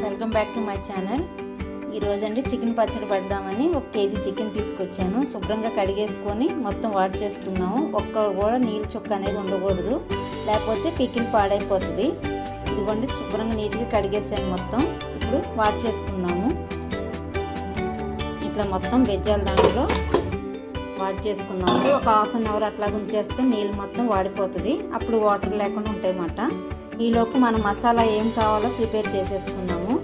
Welcome back to my channel. ఈరోజండి chicken పచ్చడి పెడదామని 1 కేజీ చికెన్ తీసుకొచ్చాను. శుభ్రంగా కడిగేసుకొని మొత్తం వాష్ చేసుకుందాము. ఒక్క కూడా నీళ్ళు చుక్క అనేది ఉండకూడదు, లేకపోతే పికిల్ పాడైపోతుంది. ఇదిగోండి శుభ్రంగా నీట్గా కడిగేసాను మొత్తం. ఇప్పుడు వాష్ చేసుకుందాము. ఇట్లా మొత్తం వెజ్జాల దాంట్లో వాష్ చేసుకుందాము. ఒక హాఫ్ అన్ అవర్ అట్లా ఉంచేస్తే నీళ్ళు మొత్తం వాడిపోతుంది. అప్పుడు వాటర్ లేకుండా ఉంటాయన్నమాట. ఈలోపు మనం మసాలా ఏం కావాలో ప్రిపేర్ చేసేసుకుందాము.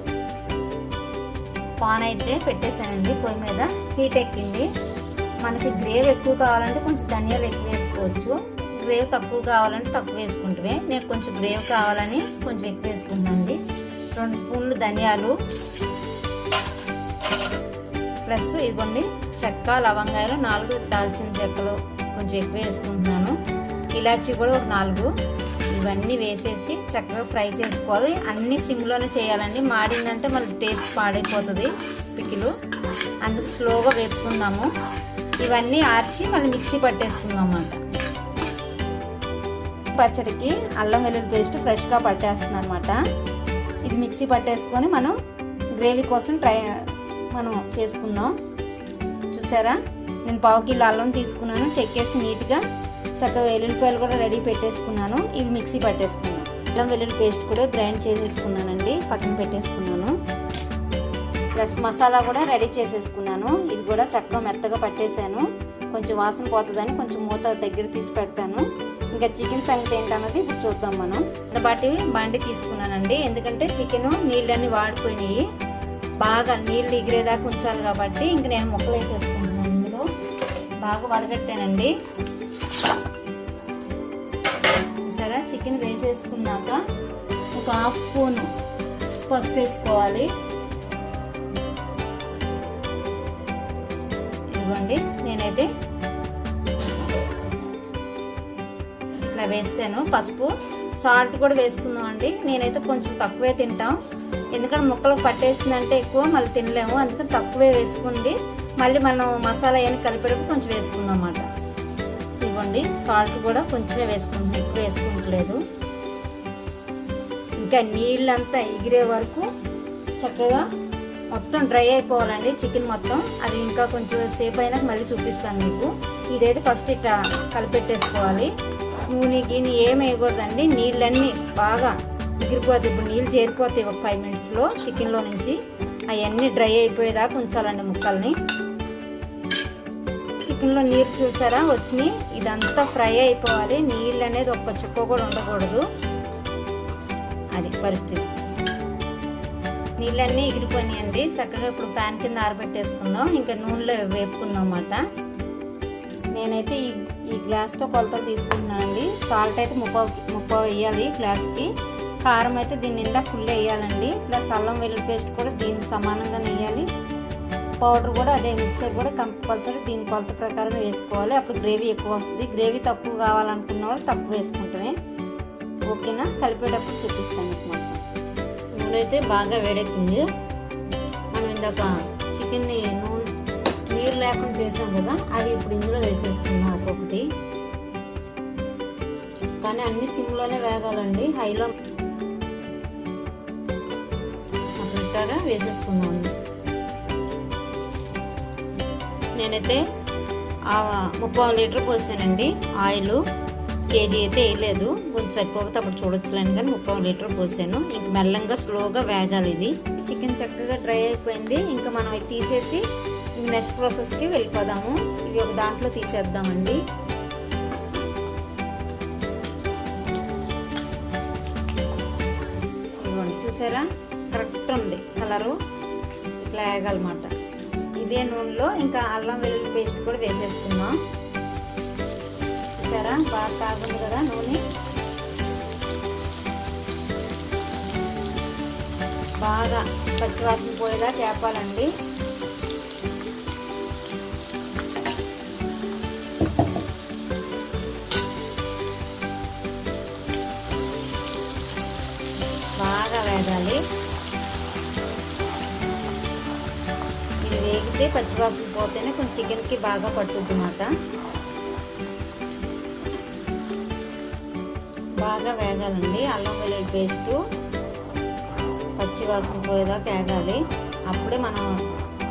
పాన్ అయితే పెట్టేశానండి, పొయ్యి మీద హీట్ ఎక్కింది. మనకి గ్రేవీ ఎక్కువ కావాలంటే కొంచెం ధనియాలు ఎక్కువ వేసుకోవచ్చు, గ్రేవీ తక్కువ కావాలంటే తక్కువ వేసుకుంటే. నేను కొంచెం గ్రేవీ కావాలని కొంచెం ఎక్కువ వేసుకుంటానండి. 2 స్పూన్లు ధనియాలు ప్లస్ ఇదిగోండి చెక్క, లవంగాయలు 4 దాల్చిన చెక్కలు కొంచెం ఎక్కువ వేసుకుంటున్నాను. ఇలాచీ కూడా ఒక 4. ఇవన్నీ వేసేసి చక్కగా ఫ్రై చేసుకోవాలి. అన్ని సిమ్లోనే చేయాలండి, మాడిందంటే మళ్ళీ టేస్ట్ పాడైపోతుంది పికిలు. అందుకు స్లోగా వేపుకుందాము. ఇవన్నీ ఆర్చి మళ్ళీ మిక్సీ పట్టేసుకుందాం అన్నమాట. పచ్చడికి అల్లం వెల్లుల్లి పేస్ట్ ఫ్రెష్గా పట్టేస్తుంది అనమాట. ఇది మిక్సీ పట్టేసుకొని మనం గ్రేవీ కోసం మనం చేసుకుందాం. చూసారా, నేను 1/2 కిలో అల్లం తీసుకున్నాను, చెక్కేసి నీట్గా చక్కగా వెల్లుల్లిపాయలు కూడా రెడీ పెట్టేసుకున్నాను. ఇవి మిక్సీ పట్టేసుకున్నాను. అల్లం వెల్లుల్లి పేస్ట్ కూడా గ్రైండ్ చేసేసుకున్నానండి, పక్కన పెట్టేసుకున్నాను. ప్లస్ మసాలా కూడా రెడీ చేసేసుకున్నాను. ఇది కూడా చక్కగా మెత్తగా పట్టేశాను. కొంచెం వాసన పోతుందని కొంచెం మూత దగ్గర తీసి పెడతాను. ఇంకా చికెన్ సంగతి ఏంటన్నది ఇప్పుడు చూద్దాం మనం. బాటి బండి తీసుకున్నానండి, ఎందుకంటే చికెన్ నీళ్ళన్నీ వాడిపోయినాయి. బాగా నీళ్ళు ఎగిరేదాకా ఉంచాలి కాబట్టి ఇంక నేను ముక్కలు వేసేసుకుంటున్నాను. ఇందులో బాగా వడగట్టానండి. చూసారా, చికెన్ వేసేసుకున్నాక ఒక 1/2 స్పూన్ పసుపు వేసుకోవాలి. ఇదిగోండి నేనైతే ఇట్లా వేసాను. పసుపు, సాల్ట్ కూడా వేసుకుందాం అండి. నేనైతే కొంచెం తక్కువే తింటాం, ఎందుకంటే ముక్కలకు పట్టేసిందంటే ఎక్కువ మళ్ళీ తినలేము. అందుకని తక్కువే వేసుకోండి. మళ్ళీ మనం మసాలా ఏమైనా కలిపేటప్పుడు కొంచెం వేసుకుందాం అన్నమాట. ఇవ్వండి సాల్ట్ కూడా కొంచెమే వేసుకుంటున్నాం, ఎక్కువ వేసుకుంటలేదు. ఇంకా నీళ్ళంతా ఎగిరే వరకు చక్కగా మొత్తం డ్రై అయిపోవాలండి చికెన్ మొత్తం. అది ఇంకా కొంచెం సేపు అయినాక మళ్ళీ చూపిస్తాను మీకు. ఇదైతే ఫస్ట్ ఇట్లా కలిపెట్టేసుకోవాలి. నూనె గిన్నె ఏమి వేయకూడదండి, నీళ్ళన్నీ బాగా ఎగిరిపోతాయి. ఇప్పుడు నీళ్ళు చేరిపోతాయి ఒక 5 మినిట్స్లో చికెన్లో నుంచి. అవన్నీ డ్రై అయిపోయేదాకా ఉంచాలండి ముక్కల్ని. చికెన్లో నీరు చూసారా వచ్చినాయి, ఇదంతా ఫ్రై అయిపోవాలి. నీళ్ళు అనేది ఒక్క చుక్క కూడా ఉండకూడదు, అది పరిస్థితి. నీళ్ళన్నీ ఎగిరిపోయినాయండి. చక్కగా ఇప్పుడు ప్యాన్ కింద ఆరబెట్టేసుకుందాం. ఇంకా నూనెలో వేపుకుందాం అన్నమాట. నేనైతే ఈ గ్లాస్తో కొలతలు తీసుకుంటున్నానండి. సాల్ట్ అయితే 30 వేయాలి గ్లాస్కి. కారం అయితే దీని నిండా ఫుల్ వేయాలండి. ప్లస్ అల్లం వెల్లుల్లి పేస్ట్ కూడా దీనికి సమానంగా వేయాలి. పౌడర్ కూడా అదే, మిక్సర్ కూడా కంపల్సరీ దీని కొలత ప్రకారం వేసుకోవాలి. అప్పుడు గ్రేవీ ఎక్కువ వస్తుంది. గ్రేవీ తక్కువ కావాలనుకున్న వాళ్ళు తక్కువ వేసుకుంటామే. ఓకేనా, కలిపేటప్పుడు చూపిస్తాను మీకు మొత్తం. నూనె అయితే బాగా వేడెక్కింది. మనం ఇందాక చికెన్ని నీరు లేకుండా చేసాం కదా, అవి ఇప్పుడు ఇందులో వేసేసుకుందాం ఒక్కొక్కటి. కానీ అన్ని సిమ్లోనే వేగాలండి, హైలో అట్లా వేసేసుకుందాం. నేనైతే 30 లీటర్ పోసానండి ఆయిల్. కేజీ అయితే వేయలేదు, కొంచెం సరిపోతే అప్పుడు చూడొచ్చులేను, కానీ 30 లీటర్ పోసాను. ఇంక మెల్లంగా స్లోగా వేగాలి. ఇది చికెన్ చక్కగా డ్రై అయిపోయింది. ఇంకా మనం ఇది తీసేసి నెక్స్ట్ ప్రాసెస్కి వెళ్ళిపోదాము. ఇవి ఒక దాంట్లో తీసేద్దామండి. ఇదిగోండి చూసారా, కరెక్ట్ ఉంది కలరు. ఇట్లా వేగాలన్నమాట. ఇదే నూనెలో ఇంకా అల్లం వెల్లుల్లి పేస్ట్ కూడా వేసేసుకుందాం. చూసారా, బాగా తాగుంది కదా నూనె. బాగా పచ్చివాసన పోయేలా చేపాలండి. బాగా వేగాలి. ఇది వేగితే పచ్చివాసన పోతేనే కొంచెం చికెన్కి బాగా పట్టుద్ది అన్నమాట. బాగా వేగాలండి. అల్లం వెల్లుల్లి పేస్టు, పచ్చి పచ్చి వాసన పోయేదాకా ఏగాలి. అప్పుడే మనం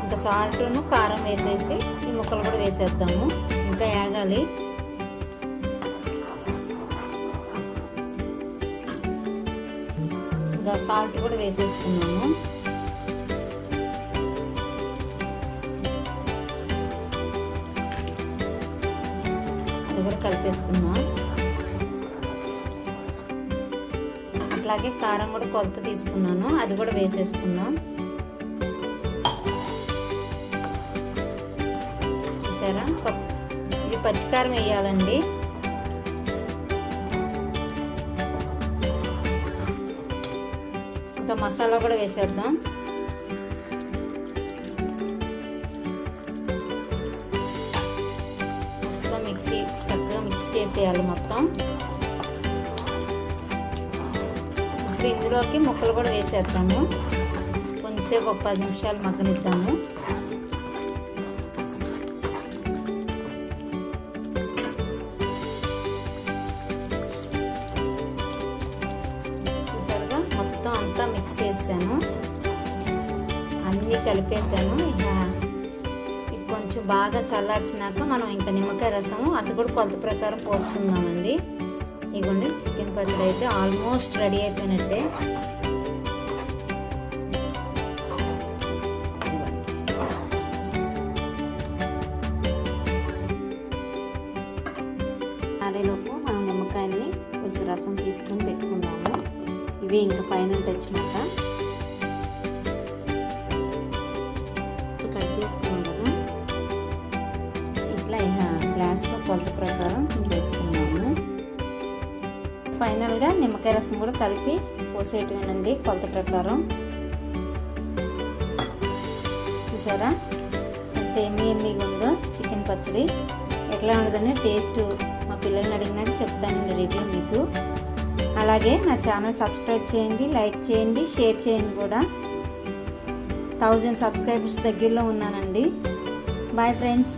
ఇంకా సాల్ట్ను కారం వేసేసి ఈ ముక్కలు కూడా వేసేద్దాము. ఇంకా ఏగాలి. ఇంకా సాల్ట్ కూడా వేసేసుకున్నాము. అది కూడా కలిపేసుకున్నాం. అట్లాగే కారం కూడా కొలత తీసుకున్నాను, అది కూడా వేసేసుకున్నాం. చూసారా, ఇది పచ్చికారం వేయాలండి. ఇంకా మసాలా కూడా వేసేద్దాం. మొత్తం చక్కగా మిక్స్ చేసేయాలి మొత్తం. ఇప్పుడు ఇందులోకి ముక్కలు కూడా వేసేద్దాము. కొంచెంసేపు ఒక 10 నిమిషాలు మగ్గనిద్దాము. చూసారుగా, మొత్తం అంతా మిక్స్ చేసాను, అన్నీ కలిపేసాను. ఇది కొంచెం బాగా చల్లార్చినాక మనం ఇంకా నిమ్మకాయ రసము అది కూడా కొలత ప్రకారం పోసుకుందామండి. ఇదిగోండి, చికెన్ పచ్చడి అయితే ఆల్మోస్ట్ రెడీ అయిపోయినట్టే. అదేలోపు మనం నిమ్మకాయని కొంచెం రసం తీసుకొని పెట్టుకుందాము. ఇవి ఇంకా ఫైనల్ టచ్ మాట. కట్ చేసుకున్నాం కదా, ఇట్లా గ్లాస్లో కొలత ప్రకారం వేసుకున్నాము. ఫైనల్గా నిమ్మకాయ రసం కూడా కలిపి పోసేయటమేనండి కొలత ప్రకారం. చూసారా ఎంత ఎమ్మీగా ఉందో చికెన్ పచ్చడి. ఎట్లా ఉండదని టేస్ట్ మా పిల్లల్ని అడిగినాక చెప్తానండి రివ్యూ మీకు. అలాగే నా ఛానల్ సబ్స్క్రైబ్ చేయండి, లైక్ చేయండి, షేర్ చేయండి కూడా. 1000 సబ్స్క్రైబర్స్ దగ్గరలో ఉన్నానండి. Bye friends.